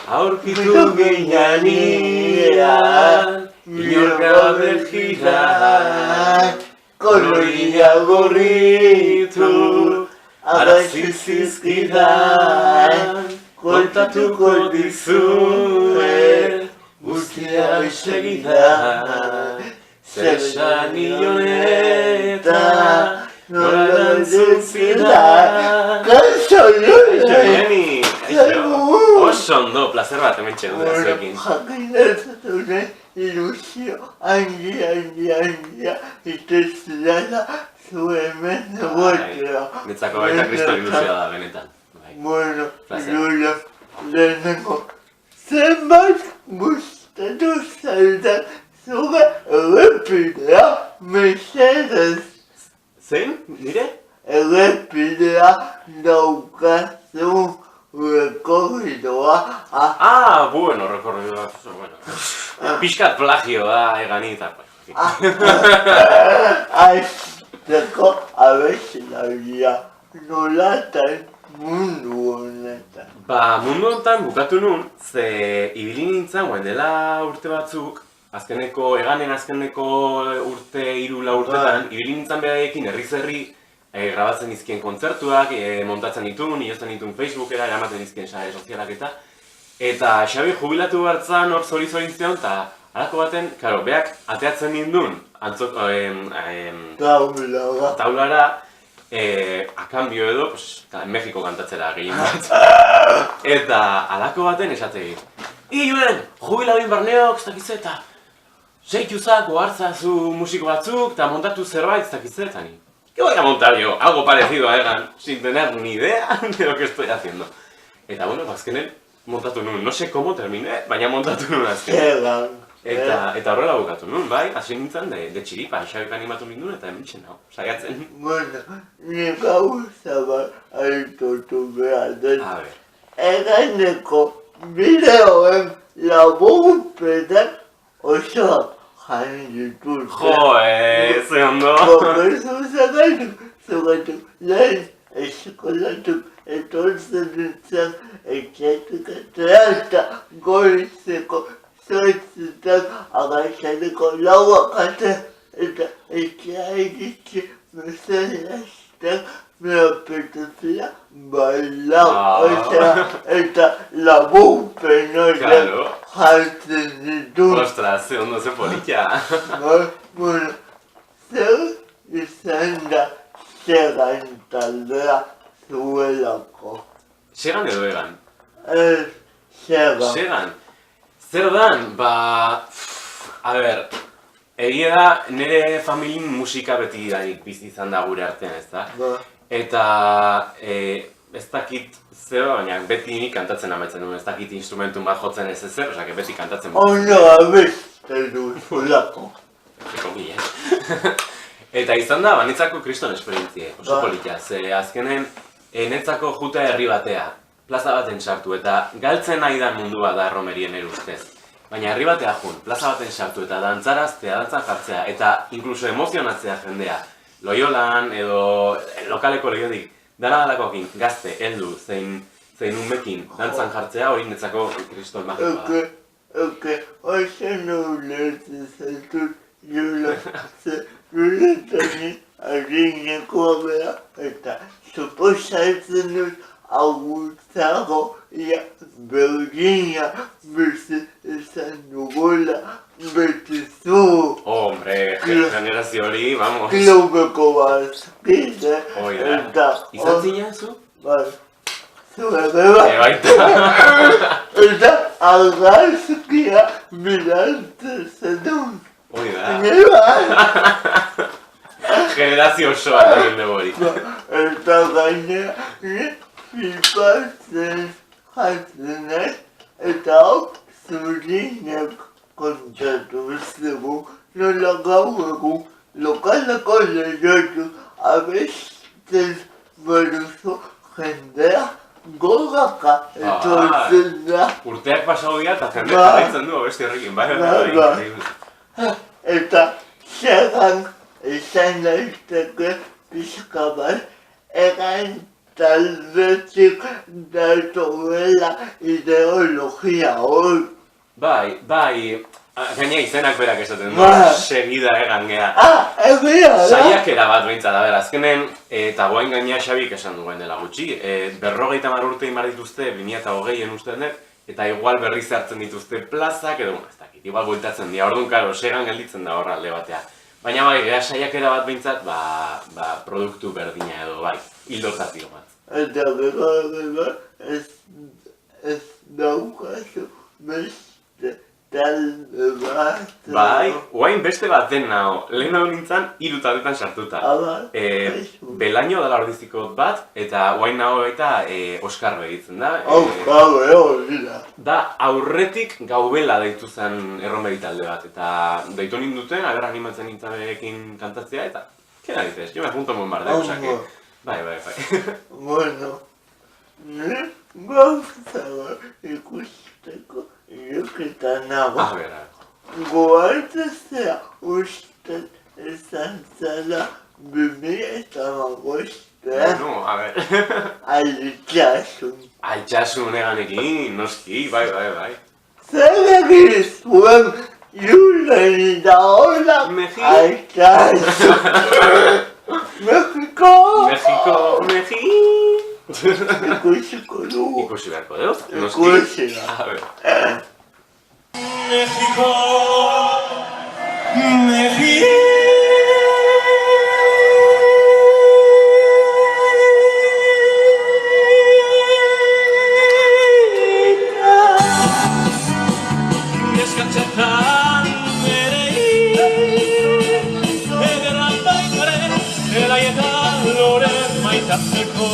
aurkitu ginean, inor gabe jiran, koloria gorritu, arazi zizkidan, kontatuko dizue, guztia segidan, zer esan ioneta, nola dantzun zidan. Kaixo, Joni! Oso ondo, placer bat hemen txedu da zuekin. Jakin ez dune ilusio handia itezidala zu hemen egotea. Netzako baita kriston ilusioa da, benetan. Bueno, Julia, lehenengo zenbat gustatu zaidan zuge errepidea mesedez. Zein? Nire? Errepidea daukazu rekorridoa. Bueno, rekorridoa, bueno. Pixkat plagioa eganita. Aizteko abeslaria nolatan mundu honetan. Mundu honetan bukatu nun, ze ibili nintzen, guen dela urte batzuk, eganen azkeneko urte, 3-4 urtetan, ibili nintzen beraiekin herriz herri grabatzen dizkien kontzertuak, montatzen ditun, iozten ditun Facebookera, eramaten dizkien sare sozialak eta Xabi jubilatu hartzan hor zori-zorin zion, eta halako baten, karo, beak ateatzen nindun, taulara, akambio edo, Mexiko kantatzera gehien bat. Eta halako baten esategi. Julen, jubilabin barneok, ez dakitze eta zeituzak ohartzazu musiko batzuk, eta montatu zerbait, ez dakitze eta ni. ¿Qué voy a montar yo? Algo parecido a Egan, sin tener ni idea de lo que estoy haciendo. Eta bueno, azkenen montatu nun, no sé cómo terminé, baina montatu nun azkenen. Eta horrela bukatu nun, bai, hasi nintzen de txiripa, Xabik animatu nindun eta hementxen hau, saiatzen. Bueno, ni gauza bat aitotu behar dut. A ver. Eganeko bideoen laburpenak osoak jarri ditut. Ze ondo! Zugatu, lehen eskolatu etortzen nintzen etxetik eta goizeko zortzitan agaizaneko lauakate eta etxea iritsi mesedazten meapetuzia bailau. Eta laburpen horren jartzen ditut. Ostras, ze ondo, ze politia! Bueno, zer izan da Segan taldea zuelako. Segan edo Egan? Segan. Segan? Zer dan? A ber, egia da nire familin musika beti danik bizi izan da gure artean, ez da? Eta ez dakit zeo, baina beti nik kantatzen amaitzen duen, ez dakit instrumentun bat jotzen ez ezer, osea, beti kantatzen bat. Ono abeste du zulako. Eta izan da, netzako kriston esperientzie, oso politia, ze azkenen netzako juta herri batea, plaza baten sartu eta galtzen nahi da mundua da romerien erustez. Baina herri batea jun, plaza baten sartu eta dantzaraztea, dantzan jartzea eta inkluso emozionatzea jendea. Loiolan edo lokaleko loiodik, dalakoekin, gazte, heldu, zein umekin dantzan jartzea hori netzako kriston magikoa da. Oizen ulertzen zaitut Jula, Juletani arinekoa bera eta suposatzen dut agurtzago berdina beste esan dugula bete zu. Hombre, generazio hori, vamos. Klubeko bazkide eta... Izan zina zu? Bai. Zure beba. Baita. Eta argazkia bilatzen dut. Hori da. Generazio osoa egin dugu hori. Eta gainera, flipatzen jatzenek, eta hau zurinek kontatu zegu, nola gau egun lokaleko lehiatu abesten baduzu jendea gogaka etortzen da. Urteak pasau dira eta jendea jarraitzen du abesti horrekin, bai? Eta Segan izan daiteke pixka bat, Egan taldetik datorrela ideologia hori. Bai, gaina izenak berak esaten du, Bai. segida egan gea. Egia da? Saiakera bat behintzat, da azkenen, eta guain gaina Xabik esan duen dela gutxi, 50 urte inbar dituzte 2020en usten dut, eta igual berriz hartzen dituzte plazak, edo, ez dakit, igual bueltatzen dira, orduan, karo, segan gelditzen da horra alde batea. Baina bai, saiakera bat behintzat, produktu berdina edo, bai, hildotazio bat. Eta gero ez daukazu beste talde bat. Bai, guain beste bat den nago, lehen hau nintzen 3 taldetan sartuta. Belaino dela ordiziko bat, eta guain nago baita Oskar behitzen da. Oskarbe hori da. Da, aurretik gaubela deitu zen erromeri talde bat, eta deitu ninduten, agar animatzen nintzen berekin kantatzea, eta kena dices, jo me junto mon barde, osake. Bai. Bueno, gauza ikusteko ireketan nago. A ver. Goaitezea uste esan zela 2015. No, a ver. Altsasun. Altsasun eganekin, noski, bai. Zer egin zuen Julen da hola altsasun. Mexiko! Ikusiko dugu. Ikusi beharko dugu, noski. Ikusi da. A ver. México. Descantzetan ederra baitare, elaietan lore maitatzeko.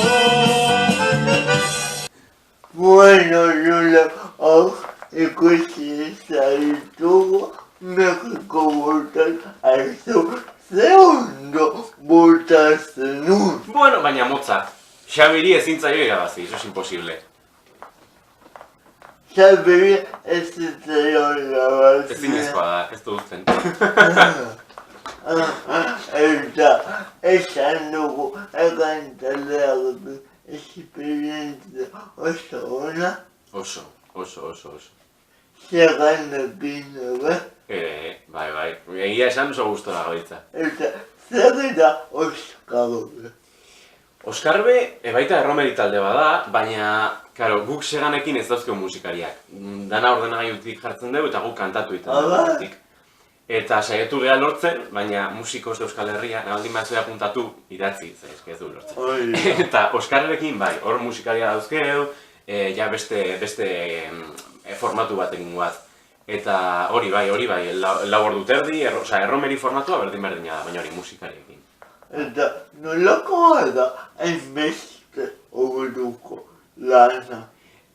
Bueno, Julen, ikusi zaitugu Mexiko bultan hartu zeundo bultatzen nun. Bueno, baina motza, Xabiri ezin zaio irabazi, eso es imposible. Xabiri ez zitzaion irabazi. Ezinezkoa da, ez du uzten. Eta esan dugu egantaldeak du esperientzia oso ona. Oso. Seganekin ere. Bai. Egia esan oso gustora gabiltza. Eta zer da Oskarbe? Oskarbe, baita erromeri talde bada, baina, karo, guk seganekin ez dauzkeu musikariak. Dana ordenagailutik jartzen dugu eta guk kantatu egiten dugu. Eta saiatu geha lortzen, baina musikos de Euskal Herria, nabaldin bat zera puntatu idatzi, ez du lortzen. Eta Oskarrekin, bai, hor musikaria dauzkeu, ja beste formatu bat egin guaz. Eta hori bai, lau ordu terdi, erromeri formatua berdina da, baina hori musikariekin. Eta nolakoa da hainbeste orduko lana?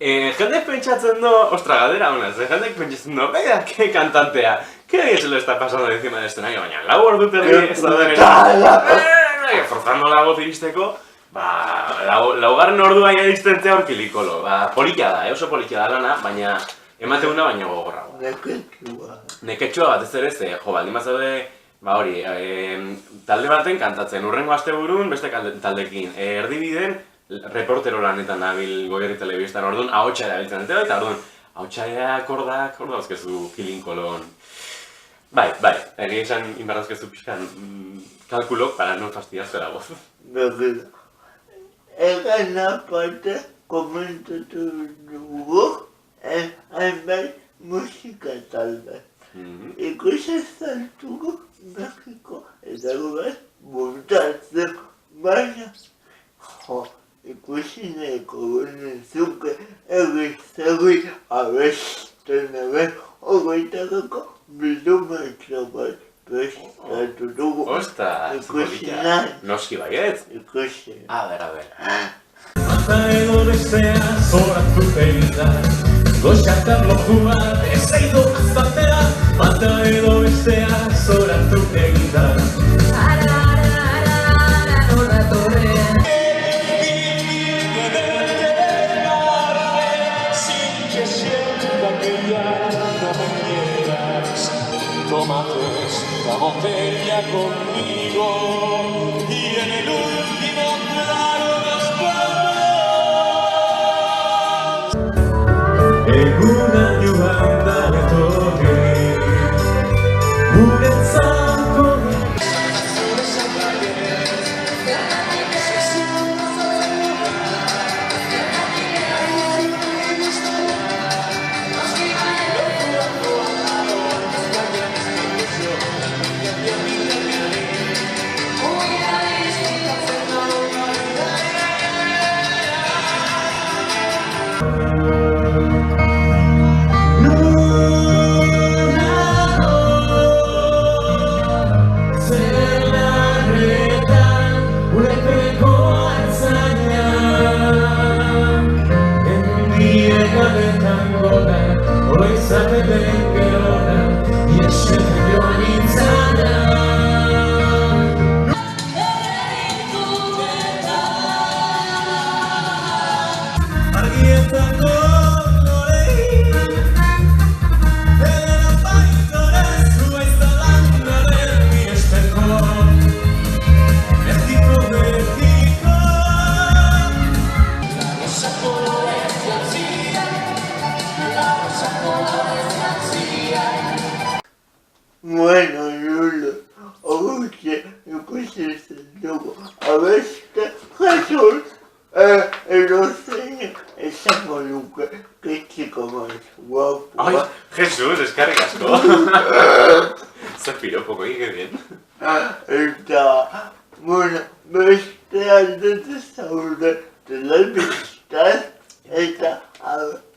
Jendek pentsatzen du, ostra, galdera honaz, jendek pentsatzen du, beida, que kantantea, que se lo está pasando encima del escenario, baina lau ordu terdi ez da denera, forzando la voz iristeko, laugarren ordua iristen hor kilikolo, polikia da, oso polikia da lana, baina emateuna baino gogorragoa. Neketsua bat ez ere, jo, baldin bazaude, talde baten kantatzen, urrengo asteburun beste taldekin, erdibiden, reportero lanetan nabil Goierri Telebistan, orduan ahotsa erabiltzen dute, eta orduan ahotsa kordak dauzkezu kilinkolon. Bai, egia esan inbarrazkezu pixkan kalkulok para no fastidiazte la voz. Begira, egan aparte komentatu dugu, hainbat musika talde. Ikusi zaltugu Mexiko eta gubat bultatzen, baina ikusi nahiko genezuke egizegi abesten eben hogeitagako bilometro bat prestatu dugu. Ostras, Ikusi polita. nahi. Noski baietz. Ikusi. A ver. Mata edo bestea zoratu beida, goxatar lojua ezaidu azatera. Mata edo bestea zoratu beida. Nola torrean. Sin que sienta que ya no me quieras, tómate esta botella conmigo y en el último claro después eguna joan da etorri, guretzako. Bueno, Lulu, oye, ikusi dugu, abeste Jesus, edozein esango luke ketsiko maiz guapo. Ai, Jesus, eskerrik asko. Zer piropoko, que bien. Eta, bueno, beste aldete zaude telebistaz eta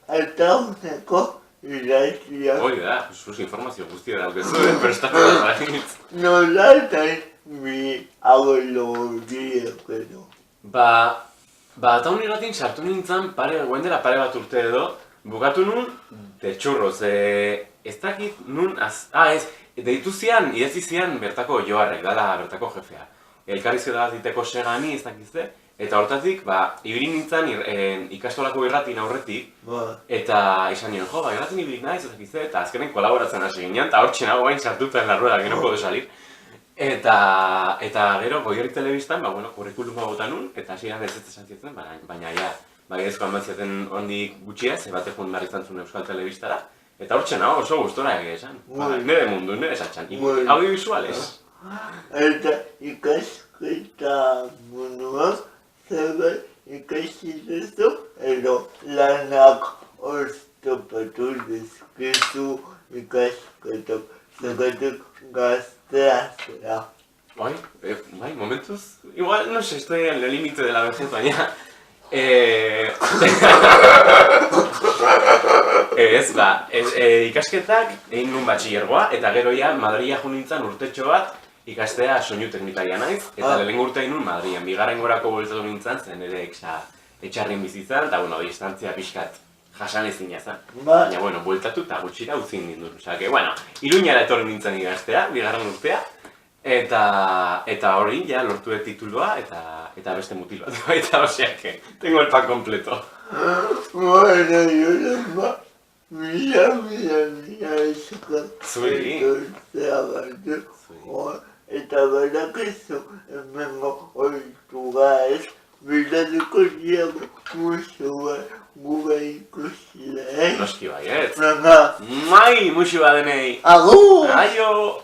atauneko irazia. Hoi da, Jesus, informazio guztia daukezu, prestatu da zainitz. Nolatan mi abuelo horiek edo. Ba, ataun irratin sartu nintzen, guen dela pare bat urte edo, bukatu nun, de txurroz, ez dakit nun, ez, deitu zian, idezi zian bertako Joarrek, dala bertako jefea. Elkarrizketa bat diteko segani, ez dakizte, eta hortatik, ibili nintzen ikastolako irratin aurretik, eta izan nion, jo, irratin ibili naiz, ez dakizte, eta azkenen kolaboratzen hasi ginen, eta hor txenago bain sartuta en la rueda, que no puedo salir. Eta gero, Goierri telebistan, kurrikuluma bota nun, eta hasieran ez esan zieten, baina ja, baiezko amatziaten hondik gutxiaz, batek joan behar izan zuen Euskal Telebistara, eta hor txena oso gustora egia esan. Nire mundu, nire esatxan, audiovisuales. Eta ikasketa munduak zerbait ikasi duzu, edo lanak oztopatu dizkizu ikasketak zergatik gaztea zera. Bai, momentuz, igual, no sé, estoy en el límite de la vejez, baina... ikasketak egin nun batxillergoa, eta gero ja Madrila jo nintzen urtetxo bat ikastea soinu teknikaria naiz, eta lehenengo urte egin nun Madrilen. Bigarren gorako bueltatu nintzen, zen ere etxarrin bizitzan, eta distantzia pixkat jasan ezina zen. Baina, bueltatu eta gutxira utzin nindun. Osa, que, Iruñara etorri nintzen ikastea, bigarren urtea, eta hori, ja, lortu titulua, eta beste mutil bat baita, osea, que tengo el pack completo. Bueno, Jolema, mila esker. Zuri. Eta badakizu, hemengo ohitu gaiz, biladuko diago musua gure ikusile. Noski baietz. Nana. Mai, musu badenei. Agur! Aio!